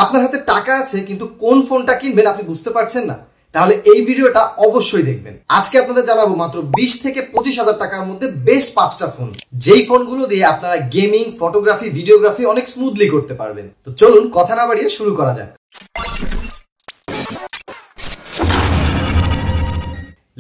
আপনার হাতে টাকা আছে কিন্তু কোন ফোনটা কিনবেন আপনি বুঝতে পারছেন না, তাহলে এই ভিডিওটা অবশ্যই দেখবেন। আজকে আপনাদের জানাবো মাত্র 20 থেকে 25,000 টাকার মধ্যে বেস্ট 5টা ফোন, যেই ফোনগুলো দিয়ে আপনারা গেমিং, ফটোগ্রাফি, ভিডিওগ্রাফি অনেক স্মুথলি করতে পারবেন। তো চলুন কথা না বাড়িয়ে শুরু করা যাক।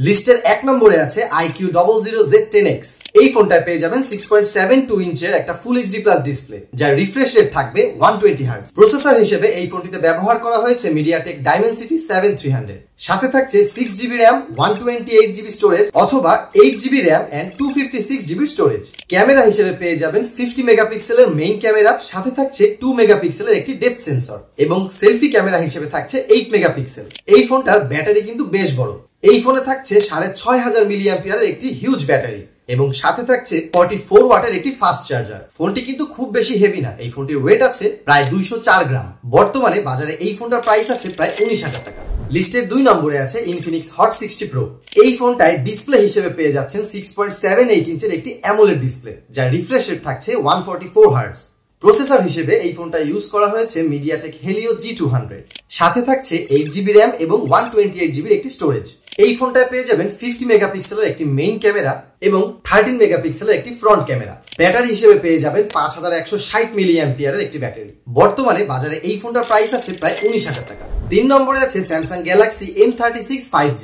লিস্টের 1 নম্বরে আছে iQOO Z10X। এই ফোনটায় পেয়ে যাবেন 6.72 ইঞ্চের একটা ফুল এইচডি প্লাস ডিসপ্লে, যার রিফ্রেশ রেট থাকবে 120 হার্টজ। প্রসেসর হিসেবে এই ফোনটিতে ব্যবহার করা হয়েছে MediaTek Dimensity 7300। সাথে থাকছে 6GB RAM, 128GB স্টোরেজ অথবা 8GB RAM and 256GB storage. Camera হিসেবে পেয়ে যাবেন 50 মেগাপিক্সেলের মেইন ক্যামেরা, সাথে থাকছে 2 মেগাপিক্সেলের একটি ডেপথ সেন্সর এবং সেলফি ক্যামেরা হিসেবে থাকছে 8 মেগাপিক্সেল। এই ফোনটার ব্যাটারি কিন্তু বেশ বড়। এই ফোনে থাকছে 6500 মিলিঅ্যাম্পিয়ারের একটি হিউজ ব্যাটারি এবং সাথে থাকছে 44 ওয়াটের একটি ফাস্ট চার্জার। ফোনটি কিন্তু খুব বেশি হেভি না, এই ফোনটির ওয়েট আছে প্রায় 204 গ্রাম। বর্তমানে বাজারে এই ফোনটার প্রাইস আছে প্রায় 19,000 টাকা। লিস্টের 2 নম্বরে আছে Infinix Hot 60 Pro। এই ফোনটায় ডিসপ্লে হিসেবে পেয়ে যাচ্ছেন 6.78 ইঞ্চের একটি অ্যামোলেড ডিসপ্লে, যার রিফ্রেশ রেট থাকছে 144 হার্টজ। প্রসেসর হিসেবে এই ফোনটা ইউজ করা হয়েছে MediaTek Helio G200। সাথে থাকছে 8GB RAM এবং 128GB একটি স্টোরেজ। এই ফোনটায় পেয়ে যাবেন 50 মেগাপিক্সেলের একটি মেইন ক্যামেরা এবং 13 মেগাপিক্সেলের একটি ফ্রন্ট ক্যামেরা। ব্যাটারি হিসেবে পেয়ে যাবেন 5160 মিলিঅ্যাম্পিয়ারের একটি ব্যাটারি। বর্তমানে বাজারে এই ফোনটার প্রাইস আছে প্রায় 19,000 টাকা। 3 নম্বরে আছে Samsung Galaxy M36 5G।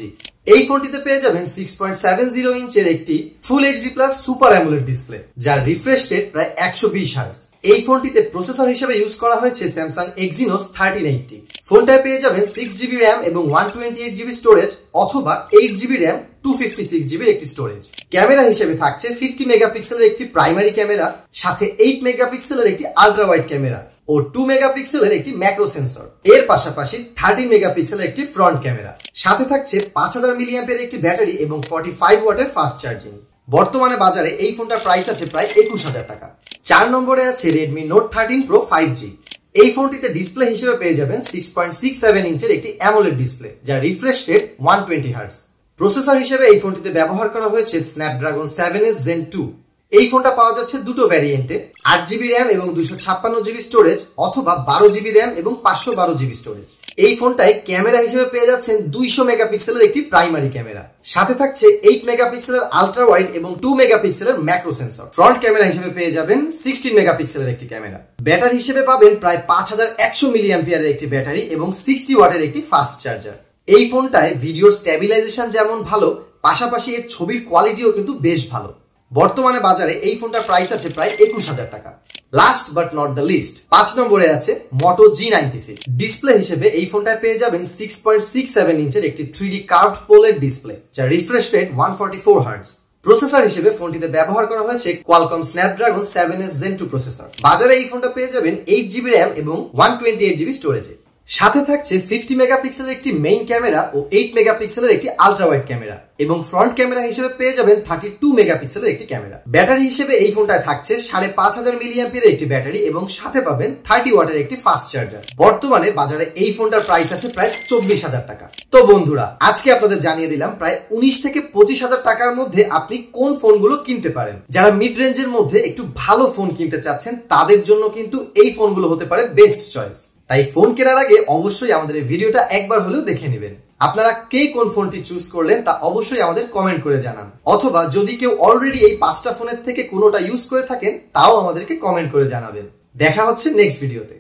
এই ফোনটিতে পেয়ে যাবেন 6.70 ইঞ্চের একটি full HD plus super AMOLED display, যার রিফ্রেশ রেট প্রায় 120 হার্টজ। এই ফোনটিতে প্রসেসর হিসেবে ইউজ করা হয়েছে Samsung Exynos 1380। ফোনটায় পেয়ে যাবেন 6GB RAM এবং 128GB স্টোরেজ অথবা 8GB RAM, 256GB একটি স্টোরেজ। ক্যামেরা হিসেবে থাকছে 50 মেগাপিক্সেলের একটি প্রাইমারি ক্যামেরা, সাথে 8 মেগাপিক্সেলের একটি আল্ট্রা ওয়াইড ক্যামেরা ও 2 মেগাপিক্সেলের একটি ম্যাক্রো সেন্সর। এর পাশাপাশি 13 মেগাপিক্সেলের একটি ফ্রন্ট ক্যামেরা। সাথে থাকছে 5000 মিলিঅ্যাম্পিয়ারের একটি ব্যাটারি এবং 45 ওয়াটের ফাস্ট চার্জিং। বর্তমানে বাজারে এই ফোনটার প্রাইস আছে প্রায় 21,000 টাকা। 4 নম্বরে আছে Redmi Note 13 Pro 5G। এই ফোনটিতে ডিসপ্লে হিসেবে পেয়ে যাবেন 6.67 ইঞ্চের একটি অ্যামোলেড ডিসপ্লে, যার রিফ্রেশ রেট 120 হার্টজ। প্রসেসর হিসেবে এই ফোনটিতে ব্যবহার করা হয়েছে Snapdragon 7S Gen 2। এই ফোনটা পাওয়া যাচ্ছে দুটো ভ্যারিয়েন্টে, 8GB RAM এবং 256GB স্টোরেজ অথবা 12GB RAM এবং 512GB স্টোরেজ। এই ফোনটায় ক্যামেরা হিসেবে পেয়ে যাচ্ছেন 200 মেগাপিক্সেলের একটি প্রাইমারি ক্যামেরা, সাথে থাকছে 8 মেগাপিক্সেলের আল্ট্রা ওয়াইড এবং 2 মেগাপিক্সেলের ম্যাক্রো সেন্সর। ফ্রন্ট ক্যামেরা হিসেবে পেয়ে যাবেন 16 মেগাপিক্সেলের একটি ক্যামেরা। ব্যাটারি হিসেবে পাবেন প্রায় 5100 মিলিঅ্যাম্পিয়ারের একটি ব্যাটারি এবং 60 ওয়াটের একটি ফাস্ট চার্জার। এই ফোনটায় ভিডিওর স্ট্যাবিলাইজেশন যেমন ভালো, পাশাপাশি এর ছবির কোয়ালিটিও কিন্তু বেশ ভালো। বর্তমানে বাজারে এই ফোনটার প্রাইস আছে প্রায় 21,000 টাকা। Last but not the least, 5 নম্বরে আছে Moto G96। ডিসপ্লে হিসেবে এই ফোনটায় পেয়ে যাবেন 6.67 ইঞ্চের একটি 3D কার্ভড পোলের ডিসপ্লে, যার রিফ্রেশ রেট 144 হার্টজ। প্রসেসর হিসেবে ফোনটিতে ব্যবহার করা হয়েছে Qualcomm Snapdragon 7S Gen 2 processor. বাজারে এই ফোনটা পেয়ে যাবেন 8GB RAM এবং 128GB স্টোরেজে। সাথে থাকছে 50 মেগাপিক্সেলের একটি মেইন ক্যামেরা ও 8 মেগাপিক্সেলের একটি আল্ট্রা ওয়াইড ক্যামেরা এবং ফ্রন্ট ক্যামেরা হিসেবে পেয়ে যাবেন 32 মেগাপিক্সেলের একটি ক্যামেরা। ব্যাটারি হিসেবে এই ফোনটায় থাকছে 5500 মিলিঅ্যাম্পিয়ারের একটি ব্যাটারি এবং সাথে পাবেন 30 ওয়াটের একটি ফাস্ট চার্জার। বর্তমানে বাজারে এই ফোনটার প্রাইস আছে প্রায় 24,000 টাকা। তো বন্ধুরা, আজকে আপনাদের জানিয়ে দিলাম প্রায় 19 থেকে 25,000 টাকার মধ্যে আপনি কোন ফোনগুলো কিনতে পারেন। যারা মিড রেঞ্জের মধ্যে একটু ভালো ফোন কিনতে চাচ্ছেন, তাদের জন্য কিন্তু এই ফোনগুলো হতে পারে বেস্ট চয়েস। তাই ফোন কেনার আগে অবশ্যই আমাদের এই ভিডিওটা একবার হলেও দেখে নেবেন। আপনারা কে কোন ফোনটি চুজ করলেন তা অবশ্যই আমাদের কমেন্ট করে জানান, অথবা যদি কেউ অলরেডি এই 5টা ফোনের থেকে কোনোটা ইউজ করে থাকেন তাও আমাদেরকে কমেন্ট করে জানাবেন। দেখা হচ্ছে নেক্সট ভিডিওতে।